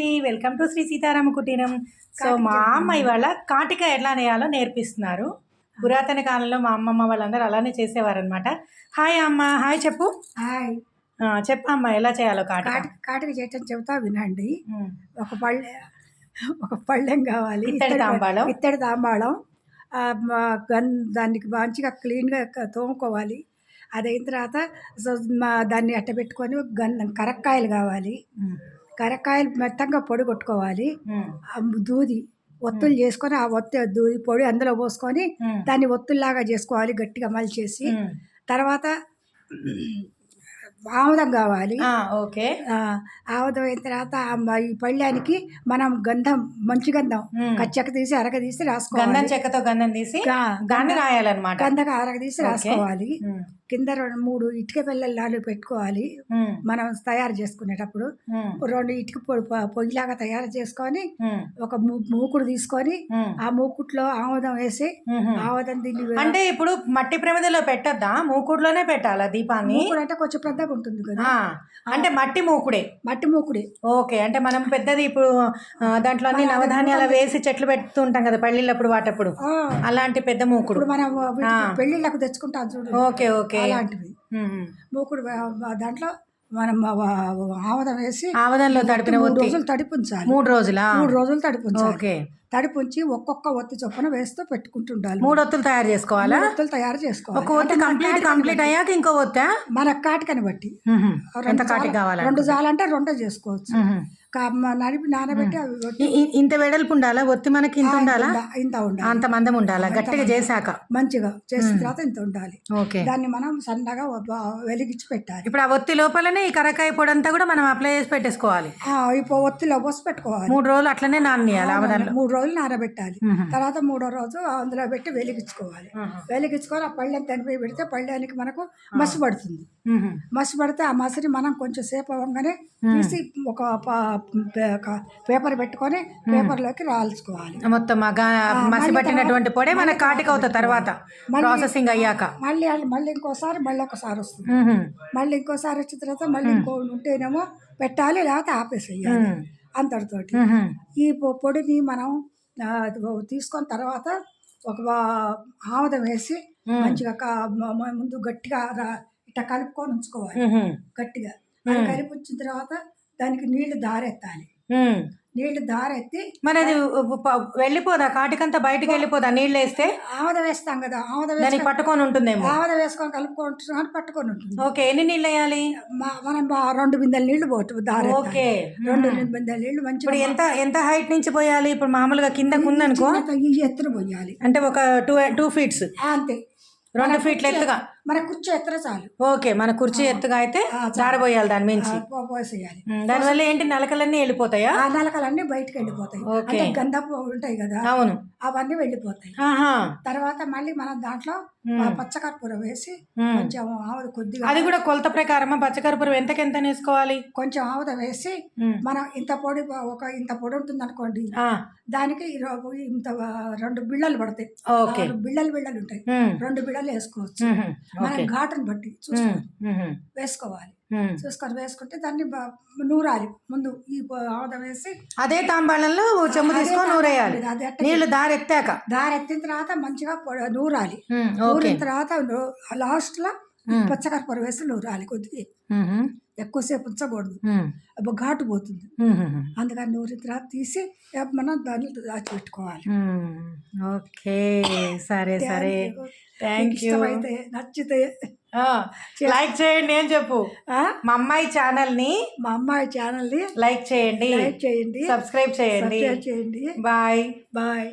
ఏంటి? Welcome to Shri Sitarama కుటీరం. So మా అమ్మ ఇవాళ కాటిక ఎలా నేయాలో నేర్పిస్తున్నారు. పురాతన కాలంలో మా అమ్మమ్మ వాళ్ళందరూ అలానే చేసేవారనమాట. హాయ్ అమ్మ, హాయ్ చెప్పు. హాయ్, చెప్పమ్మ ఎలా చేయాలో కాటిక చేయటం చెబుతా వినండి. ఒక పళ్ళెం కావాలి, ఇత్తడి తాంబాళం. దానికి మంచిగా క్లీన్గా తోముకోవాలి. అదైన తర్వాత దాన్ని అట్ట పెట్టుకొని కరక్కాయలు కావాలి. కరక్కాయలు మెత్తంగా పొడి కొట్టుకోవాలి. దూది ఒత్తులు చేసుకొని ఆ దూది పొడి అందులో పోసుకొని దాన్ని ఒత్తుల్లాగా చేసుకోవాలి, గట్టిగా మలిచేసి. తర్వాత ఆముదం కావాలి. ఓకే. ఆముదం అయిన తర్వాత ఈ పళ్ళానికి మనం గంధం, మంచి గంధం కచ్చక తీసి అరగ తీసి రాసుకోవాలి. గంధం చెక్కతో గంధం తీసి రాయాలన్నమాట. గంధగా అరగ తీసి రాసుకోవాలి. కింద 3 ఇటుక పిల్లలు పెట్టుకోవాలి. మనం తయారు చేసుకునేటప్పుడు 2 ఇటుక పొయ్యిలాగా తయారు చేసుకొని ఒక మూకుడు తీసుకొని ఆ మూకుట్లో ఆముదం వేసి ఆముదం దీన్ని అంటే ఇప్పుడు మట్టి ప్రమిదలో పెట్టద్దా? మూకుడులోనే పెట్టాలా దీపాన్ని? మూకుడు అంటే కొంచెం పెద్దగా ఉంటుంది కదా. అంటే మట్టి మూకుడే. ఓకే. అంటే మనం పెద్దది ఇప్పుడు దాంట్లో అన్ని నవధాన్యాలు వేసి చెట్లు పెడుతూ ఉంటాం కదా పెళ్లిళ్ళప్పుడు, వాటప్పుడు అలాంటి పెద్ద మూకుడు మనం పెళ్లిళ్ళకు తెచ్చుకుంటాం చూడు. Okay okay. అలాంటివి మూకుడు. దాంట్లో మనం ఆముదం వేసి ఆముదంలో తడిపిన 3 రోజులు తడిపించాలి. 3 రోజులు తడిపించాలి. తడిపించి ఒక్కొక్క ఒత్తి చొప్పున వేస్తూ పెట్టుకుంటుండాలి. 3 ఒత్తులు తయారు చేసుకోవాలా? 3 ఒత్తులు తయారు చేసుకోవాలి. ఒక ఒత్తి కంప్లీట్ అయ్యాక ఇంకో ఒత్తా మన కాటికని బట్టి 2 జాలంటే 2 చేసుకోవచ్చు. నడిపి నానబెట్టి ఇంత వెడల్పు ఉండాలా ఒత్తి? మనకి ఇంత ఉండాలా? ఇంత ఉండాలి. అంత మందం ఉండాలా? గట్టిగా చేశాక మంచిగా చేసిన తర్వాత ఇంత ఉండాలి. ఓకే. దాన్ని మనం సన్నగా వెలిగించి పెట్టాలి. ఇప్పుడు ఆ ఒత్తి లోపలనే ఈ కరకాయ పొడి అంతా కూడా మనం అప్లై చేసి పెట్టేసుకోవాలి. ఇప్పుడు ఒత్తిలో పోసి పెట్టుకోవాలి. 3 రోజులు అట్లనే నాననియాలి. 3 రోజులు నానబెట్టాలి. తర్వాత 3వ రోజు అందులో పెట్టి వెలిగించుకోవాలి. వెలిగించుకొని ఆ పళ్ళెం తనిపి పెడితే పళ్ళానికి మనకు మసి పడుతుంది. మసి పడితే ఆ మసిని మనం కొంచెం సేపు అవ్వగానే తీసి ఒక పేపర్ పెట్టుకొని పేపర్లోకి రాల్చుకోవాలి. మొత్తం మసి పట్టినటువంటి పొడి మన కాటిక అవుతుంది. తర్వాత ప్రాసెసింగ్ అయ్యాక మళ్ళీ ఒకసారి వస్తుంది. మళ్ళీ ఇంకోసారి వచ్చిన తర్వాత మళ్ళీ ఇంకో ఉంటేనేమో పెట్టాలి, లేకపోతే ఆపేసేయాలి. అంతటితోటి ఈ పొడిని మనం తీసుకొని తర్వాత ఒక ఆముదం వేసి మంచిగా ముందు గట్టిగా ఇట్లా కలుపుకొని ఉంచుకోవాలి. గట్టిగా కలిపి ఉంచిన తర్వాత దానికి నీళ్లు దారెత్తాలి. నీళ్లు దారెత్తి మరి అది వెళ్ళిపోదా? కాటికంతా బయటకు వెళ్ళిపోదా నీళ్ళు వేస్తే? ఆముదం వేస్తాం కదా, ఆముదం పట్టుకొని ఉంటుందేమో. ఆముదం వేసుకొని కలుపుకుంటున్నా పట్టుకొని ఉంటుంది. ఓకే. ఎన్ని నీళ్ళు వేయాలి? మనం 2 బిందెల నీళ్లు పోటు దారి. ఓకే. 2 బిందెల నీళ్లు మంచిగా. ఎంత హైట్ నుంచి పోయాలి? ఇప్పుడు మామూలుగా కిందకు ఉందనుకో ఈ ఎత్తున పోయాలి. అంటే ఒక 2 ఫీట్స్ అంతే. 2 ఫీట్ల ఎత్తుగా మన కుర్చీ ఎత్తున చాలు. ఓకే. మన కుర్చీ ఎత్తుగా అయితే జారబోయాలి దాని మించి. పోసేయాలి. దానివల్ల ఏంటి? నలకలన్నీ వెళ్ళిపోతాయా? ఆ నలకలన్నీ బయటకు వెళ్ళిపోతాయి. అంటే గంధపు ఉంటాయి కదా, అవును, అవన్నీ వెళ్ళిపోతాయి. తర్వాత మళ్ళీ మనం దాంట్లో పచ్చకర్పూరం వేసి కొంచెం ఆముద కొద్దిగా, అది కూడా కొలత ప్రకారమా? పచ్చకర్పూరం ఎంతకెంత వేసుకోవాలి? కొంచెం ఆముద వేసి మనం ఇంత పొడి ఉంటుంది అనుకోండి, దానికి ఇంత 2 బిళ్ళలు పడతాయి. బిళ్ళలు ఉంటాయి. 2 బిళ్ళలు వేసుకోవచ్చు. మనం ఘాటును బట్టి వేసుకోవాలి. వేసుకుంటే దాన్ని నూరాలి. ముందు ఈ ఆముదం వేసి అదే తాంబాళంలో చెంబు తీసుకొని నూరేయాలి. నీళ్లు దారెత్తాక, దారెత్తిన తర్వాత మంచిగా నూరాలి. నూరిన తర్వాత లాస్ట్ లో పచ్చకర్పూరం వేసి నూరాలి. కొద్దిగా ఎక్కువసేపు ఉంచకూడదు, ఘాటు పోతుంది. అందుకని నూరిన తర్వాత తీసి మనం దాన్ని దాచిపెట్టుకోవాలి. ఓకే, సరే సరే, థ్యాంక్ యూ. అయితే నచ్చితే లైక్ చేయండి అని చెప్పు. మా అమ్మాయి ఛానల్ ని లైక్ చేయండి, సబ్స్క్రైబ్ చేయండి. బాయ్.